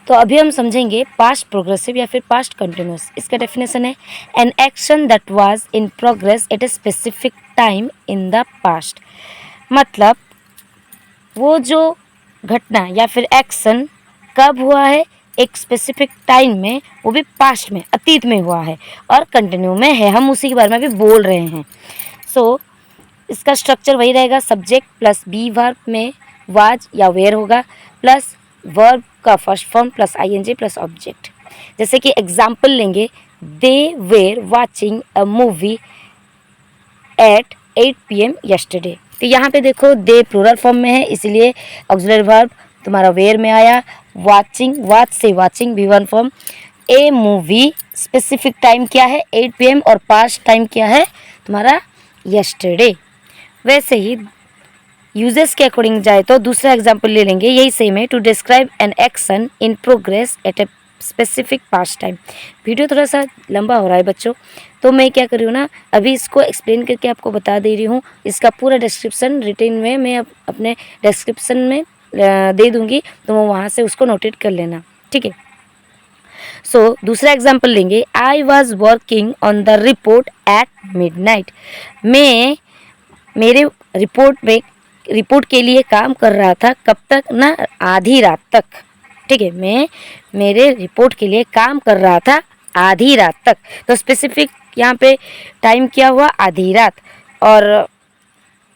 तो अभी हम समझेंगे पास्ट प्रोग्रेसिव या फिर पास्ट कंटिन्यूस। इसका डेफिनेशन है an action that was in progress at a specific time in the past. मतलब वो जो घटना या फिर एक्शन कब हुआ है, एक स्पेसिफिक टाइम में, वो भी पास्ट में, अतीत में हुआ है और कंटिन्यू में है, हम उसी के बारे में भी बोल रहे हैं। सो इसका स्ट्रक्चर वही रहेगा, सब्जेक्ट प्लस बी वर्ब में वाज या वेयर होगा, प्लस वर्ब का first form plus ING plus object. जैसे कि एग्जाम्पल लेंगे, they were watching a movie at 8 PM yesterday। तो यहाँ पे देखो दे प्लूरल फॉर्म में है, इसलिए ऑक्सिलरी वर्ब तुम्हारा वेयर में आया। वाचिंग, वाच से वाचिंग भी वन फॉर्म। ए मूवी स्पेसिफिक टाइम क्या है 8 PM और पास्ट टाइम क्या है तुम्हारा yesterday। वैसे ही यूजेस के अकॉर्डिंग जाए तो दूसरा एग्जाम्पल ले लेंगे, यही सेम है, to describe an action in progress at a specific past time. Video थोड़ा सा लंबा हो रहा है बच्चों, तो मैं क्या कर रही हूँ ना, अभी इसको एक्सप्लेन करके आपको बता दे रही हूँ। इसका पूरा डिस्क्रिप्शन रिटेन में मैं अपने डिस्क्रिप्शन में दे दूँगी, तो वो वहाँ से उसको नोटेट कर लेना, ठीक है। सो दूसरा एग्जाम्पल लेंगे, I was working on the report eight midnight. मैं मेरे रिपोर्ट के लिए काम कर रहा था, कब तक ना, आधी रात तक, ठीक है। मैं मेरे रिपोर्ट के लिए काम कर रहा था आधी रात तक। तो स्पेसिफिक यहाँ पे टाइम क्या हुआ, आधी रात। और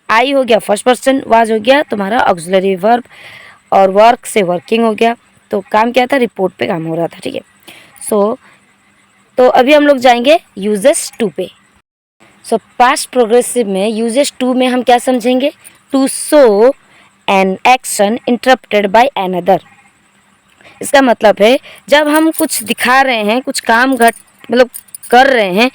आई हो गया फर्स्ट पर्सन, वाज हो गया तुम्हारा ऑक्सिलरी वर्ब, और वर्क से वर्किंग हो गया। तो काम क्या था, रिपोर्ट पे काम हो रहा था, ठीक है। सो तो अभी हम लोग जाएंगे यूजेस टू पे। सो पास्ट प्रोग्रेसिव में यूजेस टू में हम क्या समझेंगे, to show an action interrupted by another. इसका मतलब है जब हम कुछ दिखा रहे हैं, कुछ काम मतलब कर रहे हैं,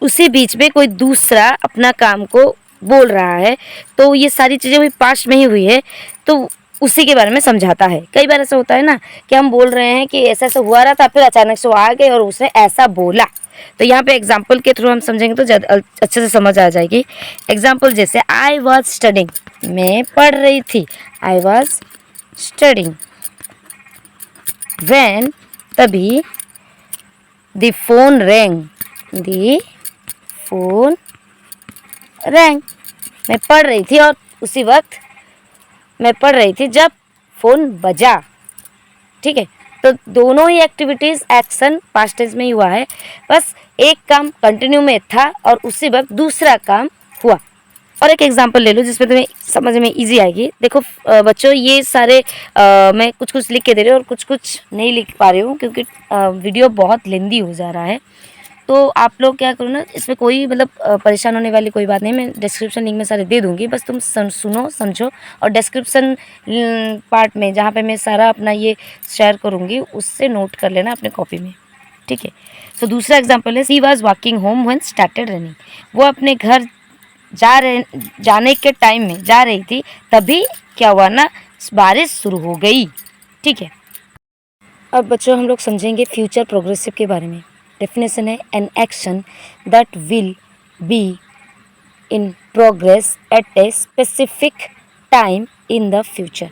उसी बीच में कोई दूसरा अपना काम को बोल रहा है, तो ये सारी चीज़ें भी पास्ट में ही हुई है, तो उसी के बारे में समझाता है। कई बार ऐसा होता है ना कि हम बोल रहे हैं कि ऐसा ऐसा हुआ रहा था, फिर अचानक से वो आ गए और उसने ऐसा बोला। तो यहाँ पे एग्जाम्पल के थ्रू हम समझेंगे तो ज़्यादा अच्छे से समझ आ जाएगी। एग्जाम्पल जैसे आई वॉज स्टडिंग, मैं पढ़ रही थी, आई वॉज स्टडिंग। व्हेन, तभी, the phone wrong, the phone wrong, मैं पढ़ रही थी और उसी वक्त मैं पढ़ रही थी जब फ़ोन बजा, ठीक है। तो दोनों ही एक्टिविटीज़ एक्शन पास्ट टेंस में ही हुआ है, बस एक काम कंटिन्यू में था और उसी वक्त दूसरा काम हुआ। और एक एग्जांपल ले लो जिसमें तुम्हें समझ में इजी आएगी। देखो बच्चों, ये सारे मैं कुछ कुछ लिख के दे रही हूँ और कुछ कुछ नहीं लिख पा रही हूँ क्योंकि वीडियो बहुत लेंदी हो जा रहा है। तो आप लोग क्या करो ना, इसमें कोई मतलब परेशान होने वाली कोई बात नहीं, मैं डिस्क्रिप्शन लिंक में सारे दे दूँगी, बस तुम सुनो समझो। और डिस्क्रिप्शन पार्ट में जहाँ पे मैं सारा अपना ये शेयर करूँगी उससे नोट कर लेना अपने कॉपी में, ठीक है। तो दूसरा एग्जांपल है, she was walking home when started running. वो अपने घर जाने के टाइम में जा रही थी, तभी क्या हुआ ना, बारिश शुरू हो गई, ठीक है। अब बच्चों हम लोग समझेंगे फ्यूचर प्रोग्रेसिव के बारे में। डेफिनेशन है an action that will be in progress at a specific time in the future.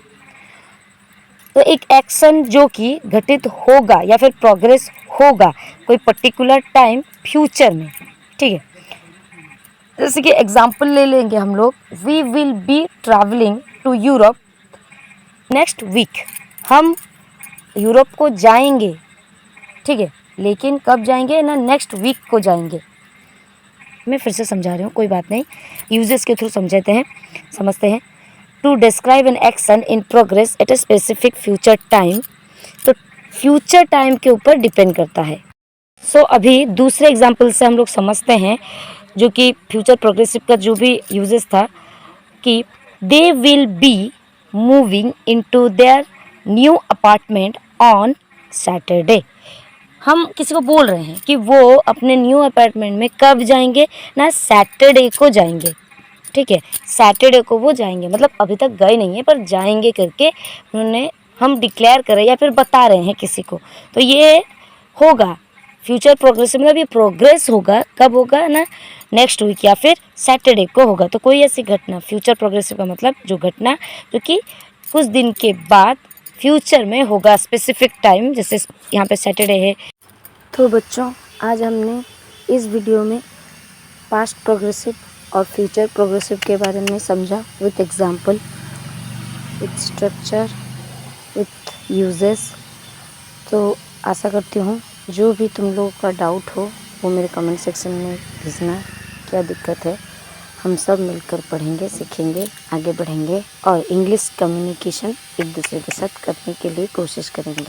तो एक एक्शन जो कि घटित होगा या फिर प्रोग्रेस होगा कोई पर्टिकुलर टाइम फ्यूचर में, ठीक है। जैसे कि एग्जाम्पल ले लेंगे हम लोग, we will be travelling to Europe next week. हम यूरोप को जाएंगे, ठीक है, लेकिन कब जाएंगे ना, नेक्स्ट वीक को जाएंगे। मैं फिर से समझा रही हूँ, कोई बात नहीं, यूजेस के थ्रू समझते हैं। To describe an action in progress at a specific future time. तो फ्यूचर टाइम के ऊपर डिपेंड करता है। सो अभी दूसरे एग्जाम्पल से हम लोग समझते हैं, जो कि फ्यूचर प्रोग्रेसिव का जो भी यूजेस था, कि they will be moving into their new apartment on Saturday. हम किसी को बोल रहे हैं कि वो अपने न्यू अपार्टमेंट में कब जाएंगे ना, सैटरडे को जाएंगे, ठीक है। सैटरडे को वो जाएंगे, मतलब अभी तक गए नहीं है पर जाएंगे करके उन्होंने हम डिक्लेयर कर रहे हैं या फिर बता रहे हैं किसी को। तो ये होगा फ्यूचर प्रोग्रेस, मतलब ये प्रोग्रेस होगा, कब होगा ना, नेक्स्ट वीक या फिर सैटरडे को होगा। तो कोई ऐसी घटना, फ्यूचर प्रोग्रेसिव का मतलब जो घटना जो कि कुछ दिन के बाद फ्यूचर में होगा, स्पेसिफिक टाइम, जैसे यहाँ पे सैटरडे है। तो बच्चों आज हमने इस वीडियो में पास्ट प्रोग्रेसिव और फ्यूचर प्रोग्रेसिव के बारे में समझा, with example, with structure, with uses. तो आशा करती हूँ जो भी तुम लोगों का डाउट हो वो मेरे कमेंट सेक्शन में भेजना, क्या दिक्कत है। हम सब मिलकर पढ़ेंगे, सीखेंगे, आगे बढ़ेंगे और इंग्लिश कम्युनिकेशन एक दूसरे के साथ करने के लिए कोशिश करेंगे।